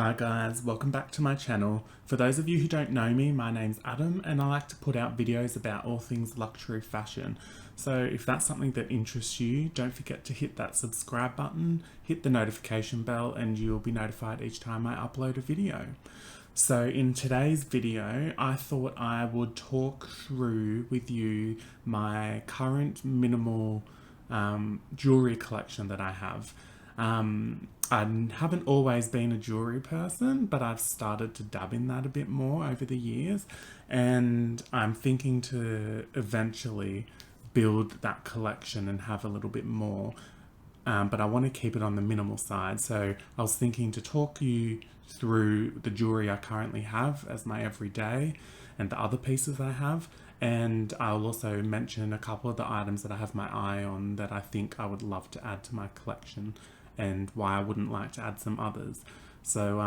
Hi guys, welcome back to my channel. For those of you who don't know me, my name's Adam and I like to put out videos about all things luxury fashion. So if that's something that interests you, don't forget to hit that subscribe button, hit the notification bell, and you'll be notified each time I upload a video. So in today's video, I thought I would talk through with you my current minimal jewellery collection that I have. I haven't always been a jewellery person, but I've started to dab in that a bit more over the years, and I'm thinking to eventually build that collection and have a little bit more. But I want to keep it on the minimal side, so I was thinking to talk you through the jewellery I currently have as my everyday and the other pieces I have, and I'll also mention a couple of the items that I have my eye on that I think I would love to add to my collection and why I wouldn't like to add some others. So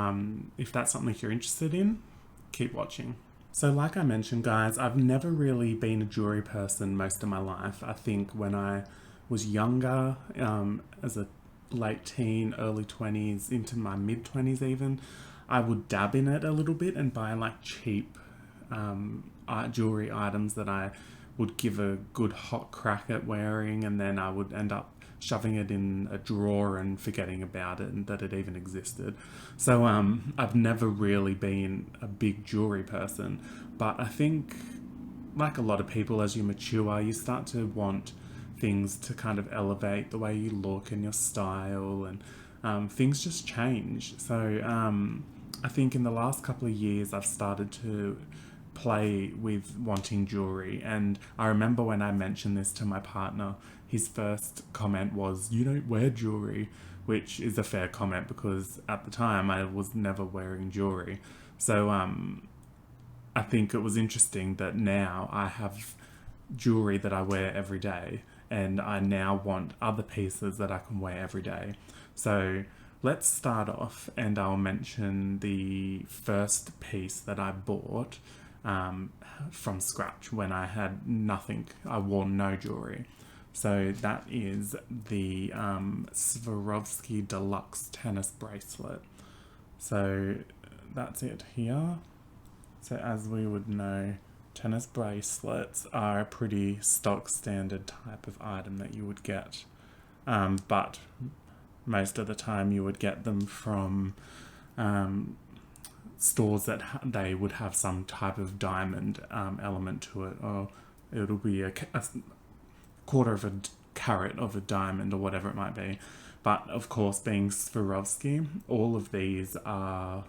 if that's something you're interested in, keep watching. So like I mentioned guys, I've never really been a jewellery person most of my life. I think when I was younger, as a late teen, early 20s, into my mid 20s even, I would dab in it a little bit and buy like cheap jewellery items that I would give a good hot crack at wearing, and then I would end up shoving it in a drawer and forgetting about it and that it even existed. So I've never really been a big jewellery person, but I think like a lot of people, as you mature, you start to want things to kind of elevate the way you look and your style, and things just change. So I think in the last couple of years I've started to play with wanting jewellery, and I remember when I mentioned this to my partner, his first comment was, "You don't wear jewellery," which is a fair comment because at the time I was never wearing jewellery. So I think it was interesting that now I have jewellery that I wear every day, and I now want other pieces that I can wear every day. So let's start off, and I'll mention the first piece that I bought from scratch when I had nothing. I wore no jewellery. So that is the Swarovski Deluxe tennis bracelet. So that's it here. So as we would know, tennis bracelets are a pretty stock standard type of item that you would get, but most of the time you would get them from stores that they would have some type of diamond element to it, or it'll be a quarter of a carat of a diamond or whatever it might be. But of course, being Swarovski, all of these are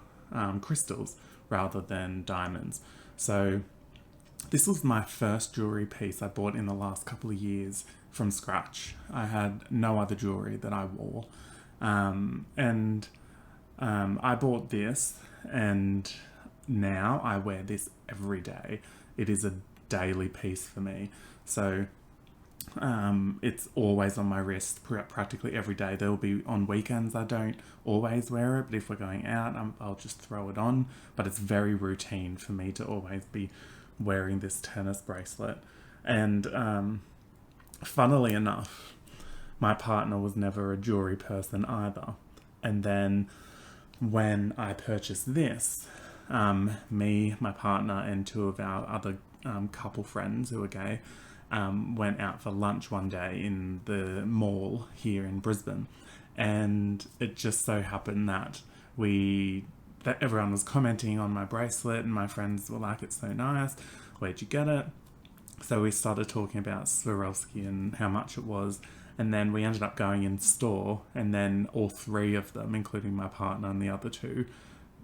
crystals rather than diamonds. So this was my first jewellery piece I bought in the last couple of years from scratch. I had no other jewellery that I wore, and I bought this, and now I wear this every day. It is a daily piece for me. So it's always on my wrist practically every day. There will be on weekends I don't always wear it, but if we're going out, I'll just throw it on. But it's very routine for me to always be wearing this tennis bracelet. And funnily enough, my partner was never a jewellery person either. And then when I purchased this, me, my partner, and two of our other couple friends who are gay went out for lunch one day in the mall here in Brisbane, and it just so happened that everyone was commenting on my bracelet, and my friends were like, "It's so nice, where'd you get it?" So we started talking about Swarovski and how much it was, and then we ended up going in store, and then all three of them, including my partner and the other two,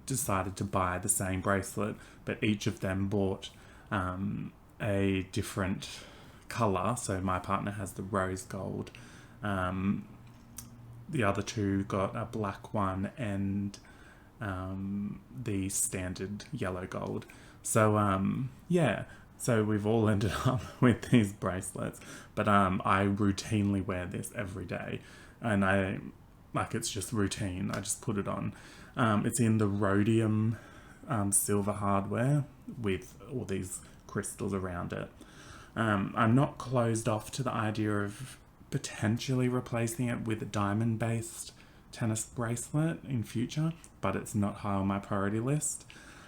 decided to buy the same bracelet, but each of them bought a different colour. So my partner has the rose gold, the other two got a black one, and the standard yellow gold. So yeah, so we've all ended up with these bracelets, but I routinely wear this every day, and it's just routine. I just put it on. It's in the rhodium silver hardware with all these crystals around it. I'm not closed off to the idea of potentially replacing it with a diamond-based tennis bracelet in future, but it's not high on my priority list.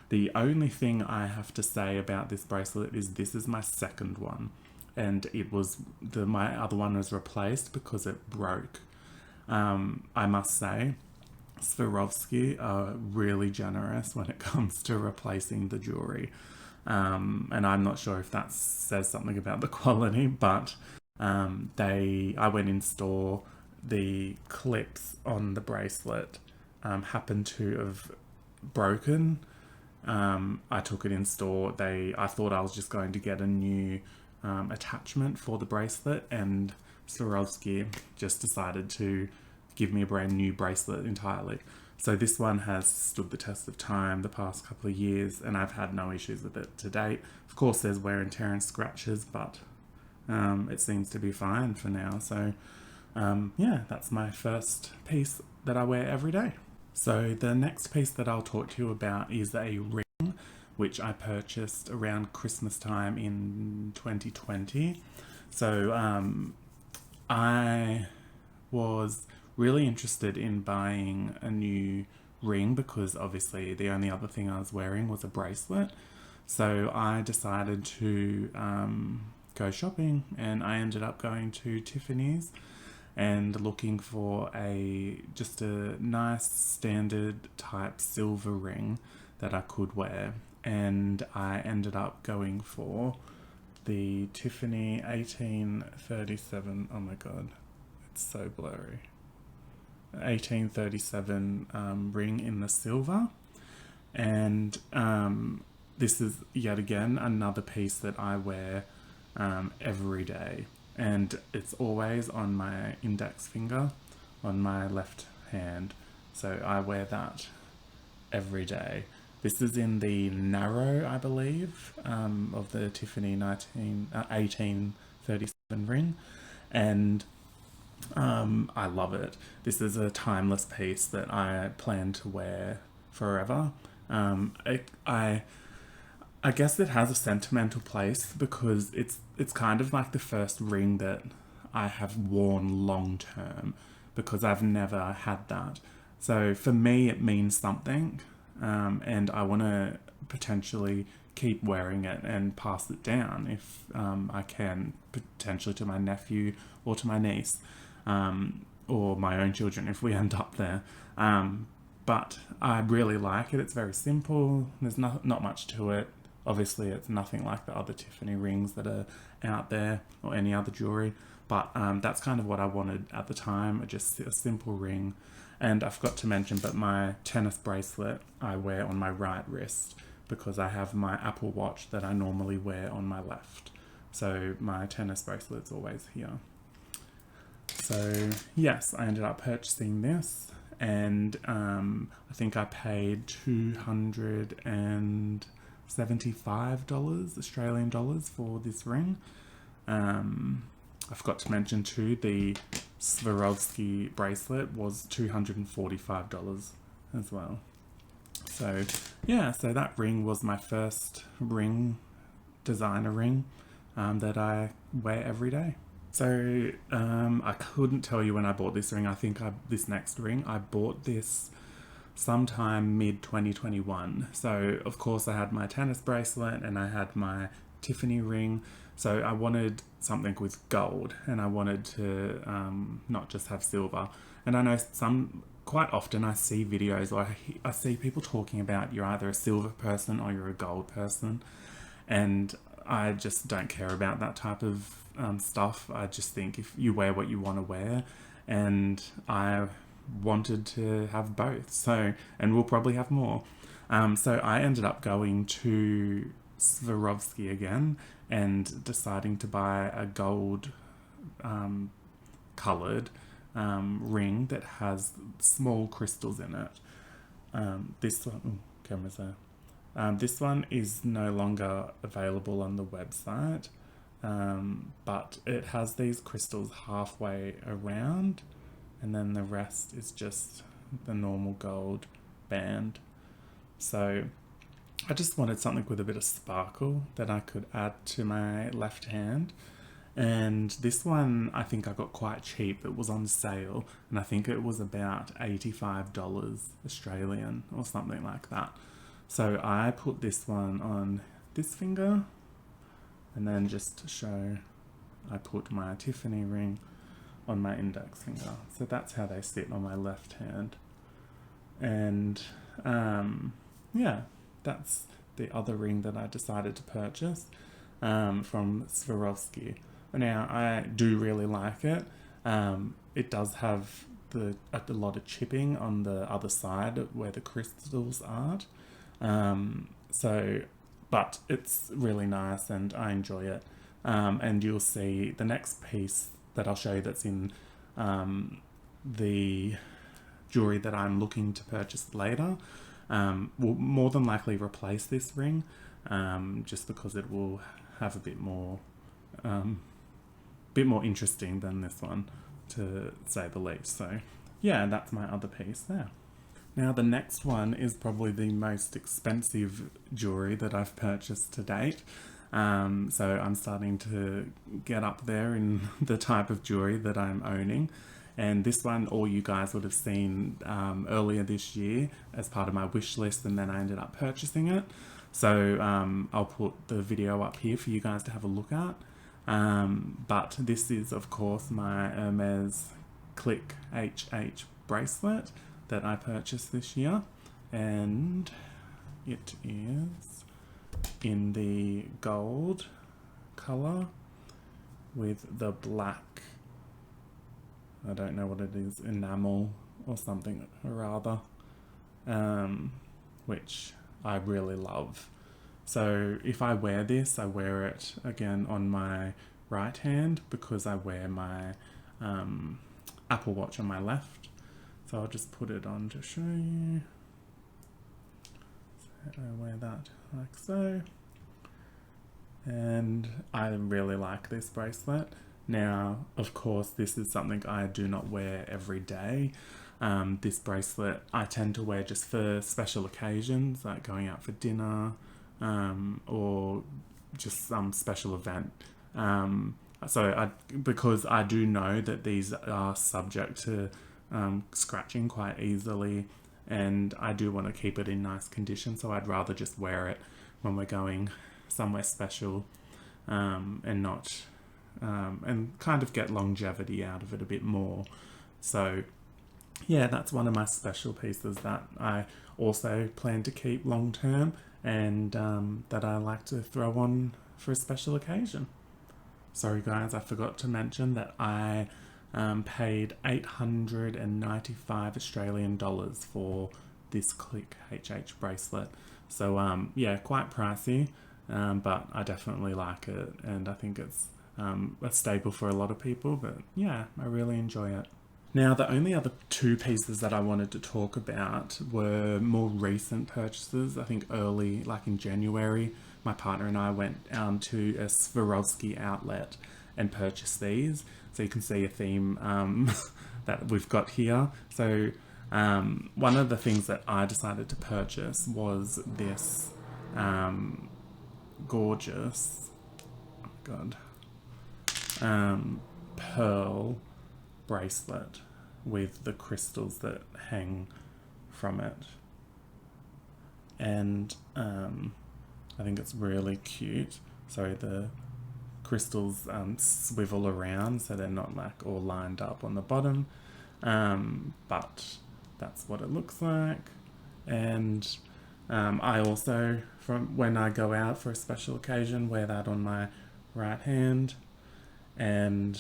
The only thing I have to say about this bracelet is this is my second one, and it was my other one was replaced because it broke. I must say, Swarovski are really generous when it comes to replacing the jewellery. And I'm not sure if that says something about the quality, but I went in store, the clips on the bracelet happened to have broken. I took it in store. I thought I was just going to get a new attachment for the bracelet, and Swarovski just decided to give me a brand new bracelet entirely. So this one has stood the test of time the past couple of years, and I've had no issues with it to date. Of course, there's wear and tear and scratches, but it seems to be fine for now. So yeah, that's my first piece that I wear every day. So the next piece that I'll talk to you about is a ring, which I purchased around Christmas time in 2020. So I was really interested in buying a new ring because obviously the only other thing I was wearing was a bracelet. So I decided to go shopping, and I ended up going to Tiffany's and looking for just a nice standard type silver ring that I could wear. And I ended up going for the Tiffany 1837, oh my god, it's so blurry, 1837 ring in the silver. And this is yet again another piece that I wear every day, and it's always on my index finger on my left hand, so I wear that every day. This is in the narrow, I believe, of the Tiffany 1837 ring, and I love it. This is a timeless piece that I plan to wear forever. I guess it has a sentimental place because it's kind of like the first ring that I have worn long term, because I've never had that. So for me, it means something, and I want to potentially keep wearing it and pass it down if I can, potentially to my nephew or to my niece, or my own children if we end up there. But I really like it. It's very simple. There's not much to it. Obviously, it's nothing like the other Tiffany rings that are out there or any other jewellery. But that's kind of what I wanted at the time, just a simple ring. And I forgot to mention, but my tennis bracelet I wear on my right wrist because I have my Apple Watch that I normally wear on my left. So my tennis bracelet's always here. So yes, I ended up purchasing this, and I think I paid $275 Australian dollars for this ring. I forgot to mention too, the Swarovski bracelet was $245 as well. So yeah, so that ring was my first designer ring that I wear every day. So I couldn't tell you when I bought this ring. I think this next ring, I bought this sometime mid 2021. So of course I had my tennis bracelet and I had my Tiffany ring. So I wanted something with gold, and I wanted to not just have silver. And I know quite often I see videos or I see people talking about you're either a silver person or you're a gold person. And I just don't care about that type of stuff. I just think if you wear what you want to wear, and I wanted to have both. So, and we'll probably have more. So I ended up going to Swarovski again and deciding to buy a gold coloured ring that has small crystals in it. This one, camera's there. This one is no longer available on the website, but it has these crystals halfway around, and then the rest is just the normal gold band. So I just wanted something with a bit of sparkle that I could add to my left hand, And this one I think I got quite cheap. It was on sale, and I think it was about $85 Australian or something like that. So I put this one on this finger, and then just to show, I put my Tiffany ring on my index finger. So that's how they sit on my left hand. And yeah, that's the other ring that I decided to purchase from Swarovski. Now, I do really like it. It does have a lot of chipping on the other side where the crystals are. But it's really nice and I enjoy it. And you'll see the next piece that I'll show you that's in the jewellery that I'm looking to purchase later will more than likely replace this ring, just because it will have a bit more interesting than this one, to say the least. So yeah, that's my other piece there. Now the next one is probably the most expensive jewellery that I've purchased to date. So I'm starting to get up there in the type of jewellery that I'm owning. And this one, all you guys would have seen earlier this year as part of my wish list, and then I ended up purchasing it. So I'll put the video up here for you guys to have a look at. But this is, of course, my Hermes Click HH bracelet that I purchased this year. And it is in the gold colour with the black, I don't know what it is, enamel or something or other, which I really love. So if I wear this, I wear it again on my right hand because I wear my Apple Watch on my left. So I'll just put it on to show you. So I wear that like so. And I really like this bracelet. Now, of course, this is something I do not wear every day. This bracelet I tend to wear just for special occasions, like going out for dinner, or just some special event. Because I do know that these are subject to scratching quite easily, and I do want to keep it in nice condition, so I'd rather just wear it when we're going somewhere special, and not and kind of get longevity out of it a bit more. So yeah, that's one of my special pieces that I also plan to keep long term, and that I like to throw on for a special occasion. Sorry guys, I forgot to mention that I paid 895 Australian dollars for this Click HH bracelet. So yeah, quite pricey, but I definitely like it, and I think it's a staple for a lot of people. But yeah, I really enjoy it. Now, the only other two pieces that I wanted to talk about were more recent purchases. I think early, like in January, my partner and I went to a Swarovski outlet and purchased these. So you can see a theme that we've got here. So one of the things that I decided to purchase was this gorgeous, oh God, pearl bracelet with the crystals that hang from it. And I think it's really cute. So the crystals swivel around, so they're not like all lined up on the bottom, but that's what it looks like. And I also, from when I go out for a special occasion, wear that on my right hand. And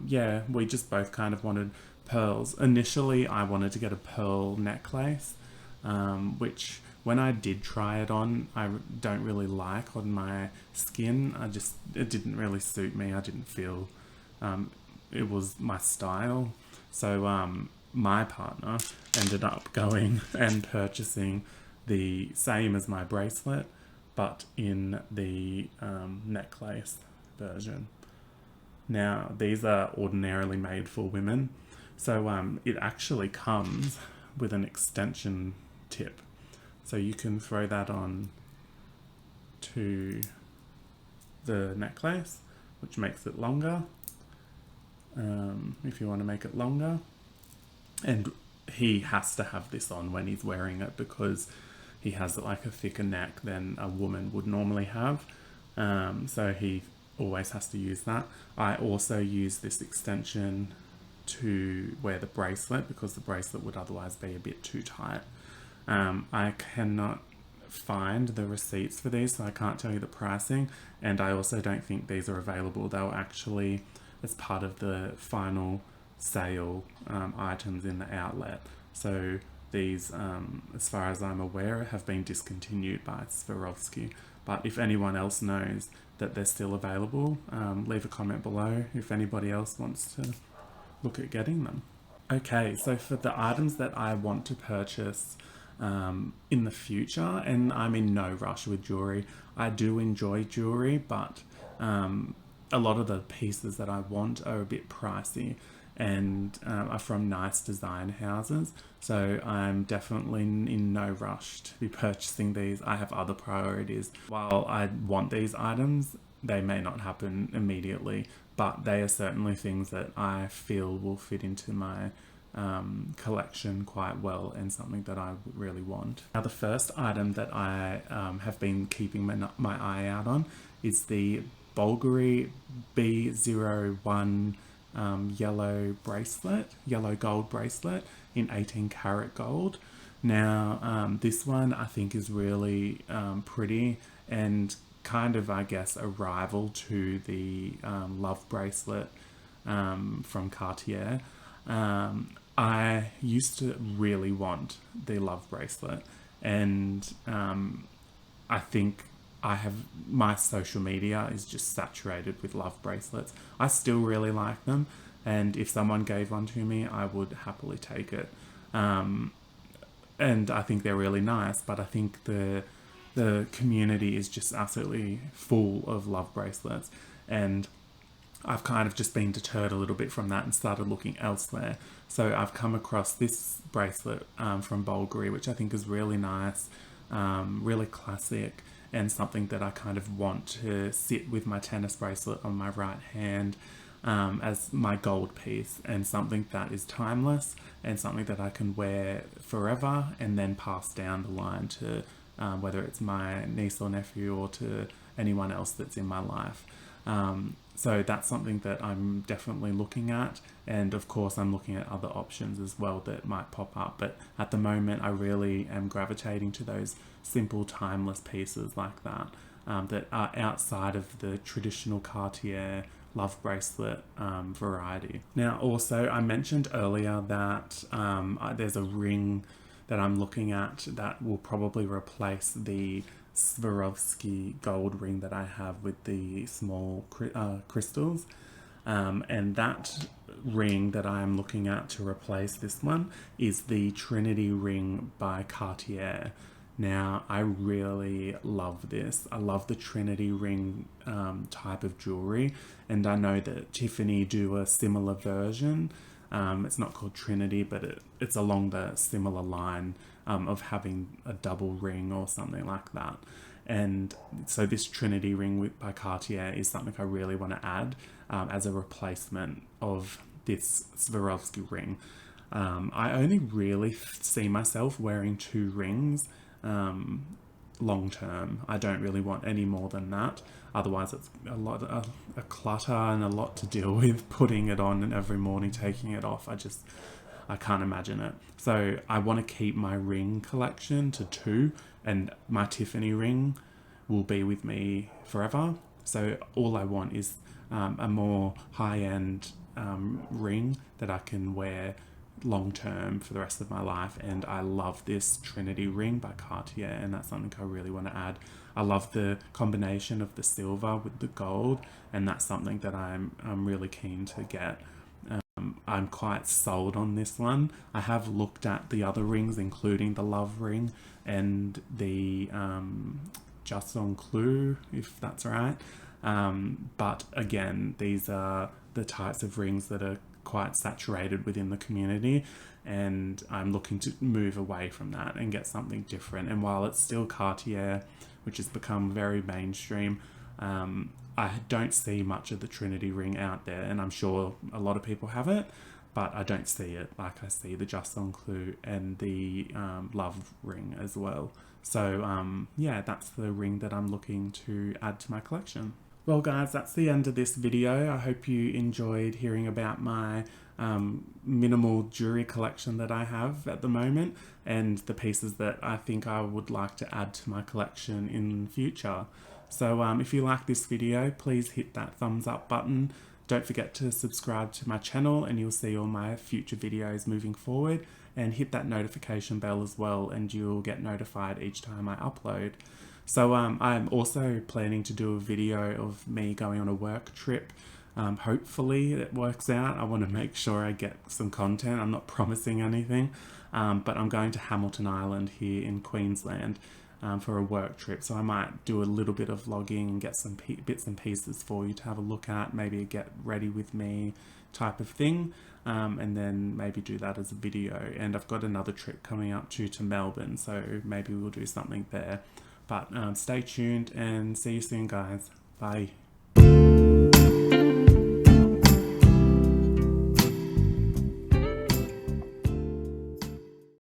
yeah, we just both kind of wanted pearls. Initially, I wanted to get a pearl necklace, which when I did try it on, I don't really like on my skin. It didn't really suit me. I didn't feel it was my style. So my partner ended up going and purchasing the same as my bracelet, but in the necklace version. Now, these are ordinarily made for women, so it actually comes with an extension tip. So you can throw that on to the necklace, which makes it longer, if you want to make it longer. And he has to have this on when he's wearing it because he has like a thicker neck than a woman would normally have. So he always has to use that. I also use this extension to wear the bracelet because the bracelet would otherwise be a bit too tight. I cannot find the receipts for these, so I can't tell you the pricing, and I also don't think these are available. They were actually as part of the final sale items in the outlet, so these, as far as I'm aware, have been discontinued by Swarovski. But if anyone else knows that they're still available, leave a comment below if anybody else wants to look at getting them. Okay, so for the items that I want to purchase in the future, and I'm in no rush with jewellery. I do enjoy jewellery, but a lot of the pieces that I want are a bit pricey and are from nice design houses. So I'm definitely in no rush to be purchasing these. I have other priorities. While I want these items, they may not happen immediately, but they are certainly things that I feel will fit into my collection quite well and something that I really want. Now the first item that I have been keeping my eye out on is the Bulgari B01 yellow gold bracelet in 18 karat gold. Now this one I think is really pretty and kind of, I guess, a rival to the love bracelet from Cartier. I used to really want the love bracelet, and I think my social media is just saturated with love bracelets. I still really like them, and if someone gave one to me, I would happily take it. And I think they're really nice, but I think the community is just absolutely full of love bracelets, and I've kind of just been deterred a little bit from that and started looking elsewhere. So I've come across this bracelet from Bulgari, which I think is really nice, really classic, and something that I kind of want to sit with my tennis bracelet on my right hand as my gold piece, and something that is timeless and something that I can wear forever and then pass down the line to whether it's my niece or nephew or to anyone else that's in my life. So that's something that I'm definitely looking at, and of course I'm looking at other options as well that might pop up, but at the moment I really am gravitating to those simple timeless pieces like that, that are outside of the traditional Cartier love bracelet variety. Now also, I mentioned earlier that there's a ring that I'm looking at that will probably replace the Swarovski gold ring that I have with the small crystals, and that ring that I'm looking at to replace this one is the Trinity ring by Cartier. Now I really love this. I love the Trinity ring type of jewelry, and I know that Tiffany do a similar version. It's not called Trinity, but it's along the similar line of having a double ring or something like that. And so this Trinity ring by Cartier is something I really want to add as a replacement of this Swarovski ring. I only really see myself wearing 2 rings long term. I don't really want any more than that. Otherwise it's a lot of a clutter and a lot to deal with putting it on and every morning taking it off. I can't imagine it. So I want to keep my ring collection to 2, and my Tiffany ring will be with me forever. So all I want is a more high-end ring that I can wear long term for the rest of my life, and I love this Trinity ring by Cartier, and that's something I really want to add. I love the combination of the silver with the gold, and that's something that I'm really keen to get. I'm quite sold on this one. I have looked at the other rings, including the love ring and the Just on Clue, if that's right. But again, these are the types of rings that are quite saturated within the community, and I'm looking to move away from that and get something different. And while it's still Cartier, which has become very mainstream, I don't see much of the Trinity ring out there, and I'm sure a lot of people have it, but I don't see it like I see the Just on Clue and the Love ring as well. So yeah, that's the ring that I'm looking to add to my collection. Well guys, that's the end of this video. I hope you enjoyed hearing about my minimal jewellery collection that I have at the moment and the pieces that I think I would like to add to my collection in future. So if you like this video, please hit that thumbs up button. Don't forget to subscribe to my channel and you'll see all my future videos moving forward, and hit that notification bell as well and you'll get notified each time I upload. So I'm also planning to do a video of me going on a work trip. Hopefully it works out. I want to make sure I get some content. I'm not promising anything, but I'm going to Hamilton Island here in Queensland for a work trip. So I might do a little bit of vlogging and get some bits and pieces for you to have a look at, maybe a get ready with me type of thing, and then maybe do that as a video. And I've got another trip coming up to Melbourne, so maybe we'll do something there. But stay tuned and see you soon guys. Bye.